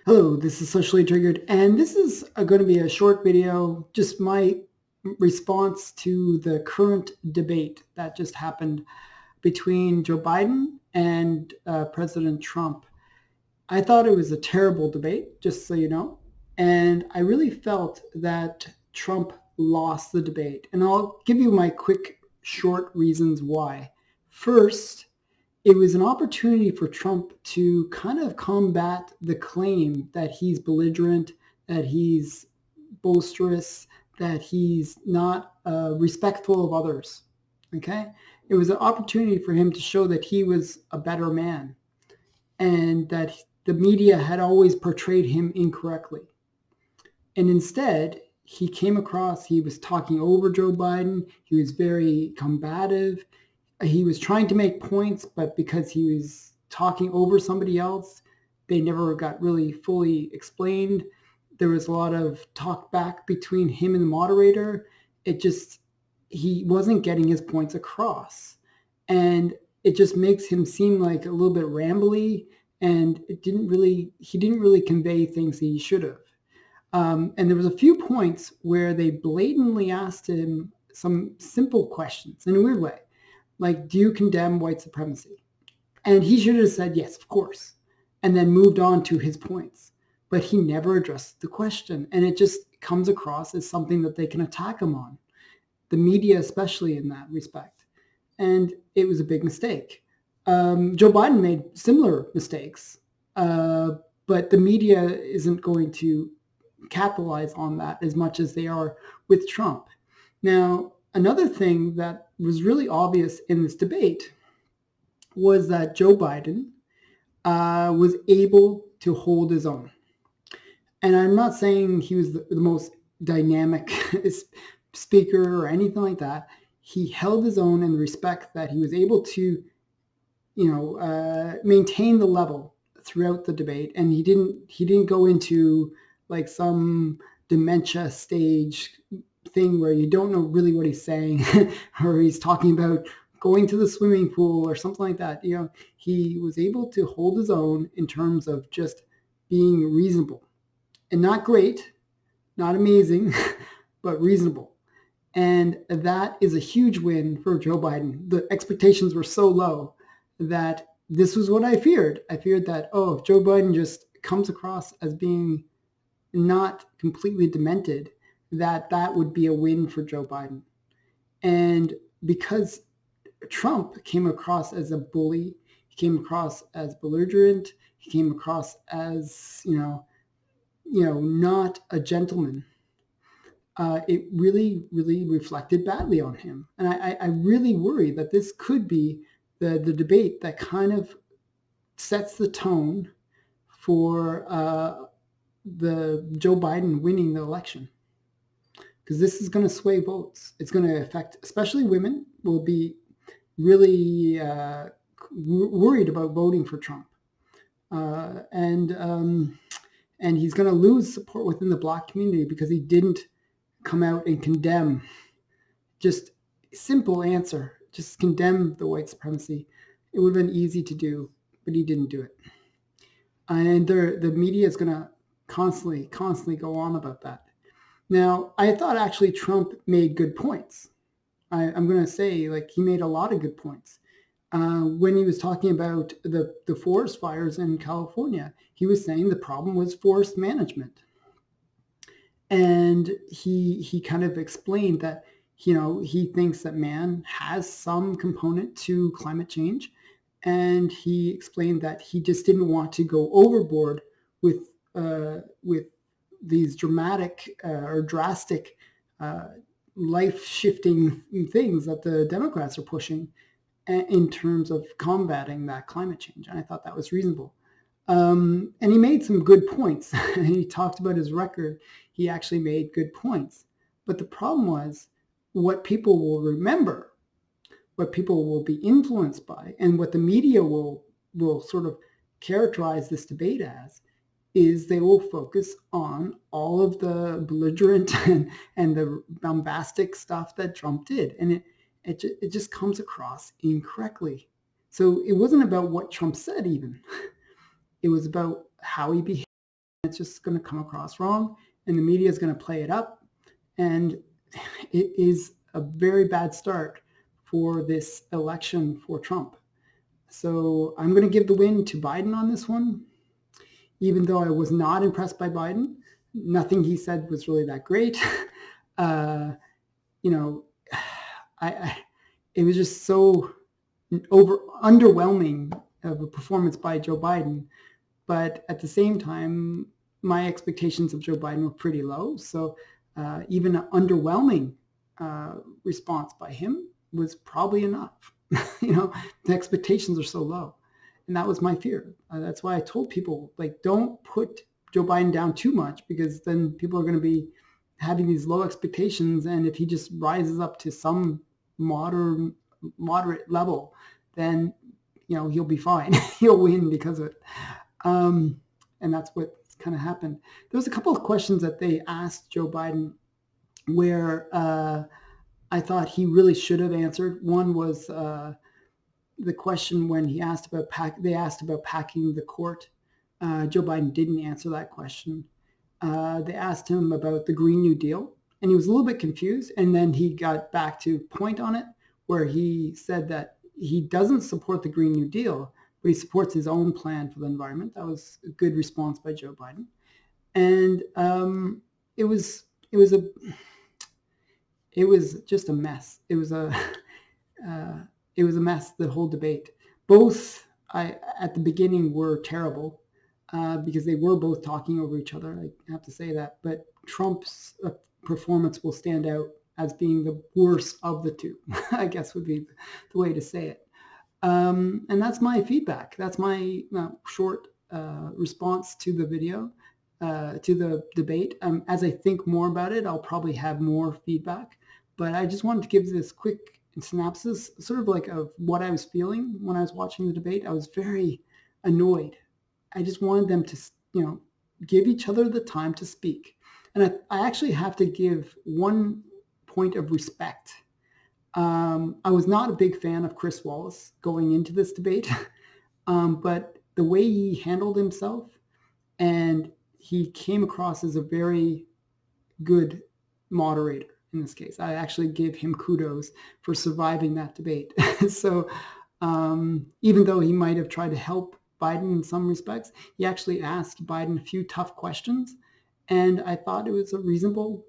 Hello, this is Socially Triggered, and this is going to be a short video, just my response to the current debate that just happened between Joe Biden and President Trump. I thought it was a terrible debate, just so you know, and I really felt that Trump lost the debate. And I'll give you my quick, short reasons why. First, it was an opportunity for Trump to kind of combat the claim that he's belligerent, that he's boisterous, that he's not respectful of others. Okay? It was an opportunity for him to show that he was a better man and that the media had always portrayed him incorrectly. And instead, he came across, he was talking over Joe Biden, he was very combative, he was trying to make points, but because he was talking over somebody else, they never got really fully explained. There was a lot of talk back between him and the moderator. He wasn't getting his points across. And it just makes him seem like a little bit rambly, and he didn't really convey things he should have. And there was a few points where they blatantly asked him some simple questions in a weird way, like, do you condemn white supremacy? And he should have said, yes, of course, and then moved on to his points. But he never addressed the question. And it just comes across as something that they can attack him on, the media especially in that respect. And it was a big mistake. Joe Biden made similar mistakes, but the media isn't going to capitalize on that as much as they are with Trump. Now, another thing that was really obvious in this debate was that Joe Biden was able to hold his own. And I'm not saying he was the most dynamic speaker or anything like that. He held his own in the respect that he was able to, maintain the level throughout the debate, and he didn't go into like some dementia stage thing where you don't know really what he's saying, or he's talking about going to the swimming pool or something like that. He was able to hold his own in terms of just being reasonable and not great, not amazing, but reasonable. And that is a huge win for Joe Biden. The expectations were so low that this was what I feared. I feared that, if Joe Biden just comes across as being not completely demented, that would be a win for Joe Biden. And because Trump came across as a bully, he came across as belligerent, he came across as, not a gentleman. It really, really reflected badly on him. And I really worry that this could be the debate that kind of sets the tone for the Joe Biden winning the election. Because this is going to sway votes. It's going to affect, especially women will be really worried about voting for Trump. And he's going to lose support within the Black community because he didn't come out and condemn. Just simple answer, just condemn the white supremacy. It would have been easy to do, but he didn't do it. And the media is going to constantly go on about that. Now, I thought actually Trump made good points. I'm going to say, like, he made a lot of good points. When he was talking about the forest fires in California, he was saying the problem was forest management. And he kind of explained that, he thinks that man has some component to climate change. And he explained that he just didn't want to go overboard with these dramatic or drastic life-shifting things that the Democrats are pushing in terms of combating that climate change. And I thought that was reasonable. And he made some good points. He talked about his record. He actually made good points. But the problem was what people will remember, what people will be influenced by, and what the media will sort of characterize this debate as, is they will focus on all of the belligerent and the bombastic stuff that Trump did. And it just comes across incorrectly. So it wasn't about what Trump said even. It was about how he behaved it's just going to come across wrong, and the media is going to play it up, and it is a very bad start for this election for Trump. So I'm going to give the win to Biden on this one, even though I was not impressed by Biden. Nothing he said was really that great. You know, it was just so underwhelming of a performance by Joe Biden. But at the same time, my expectations of Joe Biden were pretty low. So even an underwhelming response by him was probably enough. The expectations are so low. And that was my fear. That's why I told people, like, don't put Joe Biden down too much, because then people are going to be having these low expectations. And if he just rises up to some moderate level, then, he'll be fine. He'll win because of it. And that's what kind of happened. There was a couple of questions that they asked Joe Biden where I thought he really should have answered. One was the question when they asked about packing the court. Joe Biden didn't answer that question. They asked him about the Green New Deal, and he was a little bit confused. And then he got back to point on it, where he said that he doesn't support the Green New Deal, but he supports his own plan for the environment. That was a good response by Joe Biden. And it was just a mess. It was a mess, the whole debate. Both at the beginning were terrible because they were both talking over each other. I have to say that. But Trump's performance will stand out as being the worst of the two, I guess would be the way to say it. And that's my feedback. That's my short response to the video, to the debate. As I think more about it, I'll probably have more feedback. But I just wanted to give this quick synopsis, sort of like of what I was feeling when I was watching the debate. I was very annoyed. I just wanted them to, give each other the time to speak. And I actually have to give one point of respect. I was not a big fan of Chris Wallace going into this debate, but the way he handled himself, and he came across as a very good moderator in this case. I actually give him kudos for surviving that debate. So even though he might have tried to help Biden in some respects, he actually asked Biden a few tough questions, and I thought it was a reasonable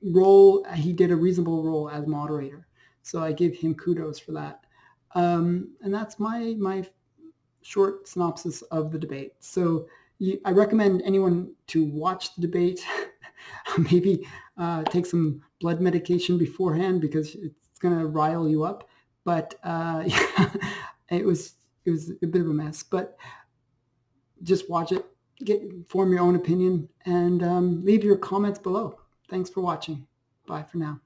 role. He did a reasonable role as moderator, so I give him kudos for that. And that's my short synopsis of the debate. So I recommend anyone to watch the debate. Maybe take some blood medication beforehand, because it's going to rile you up. But it was a bit of a mess. But just watch it, form your own opinion, and leave your comments below. Thanks for watching. Bye for now.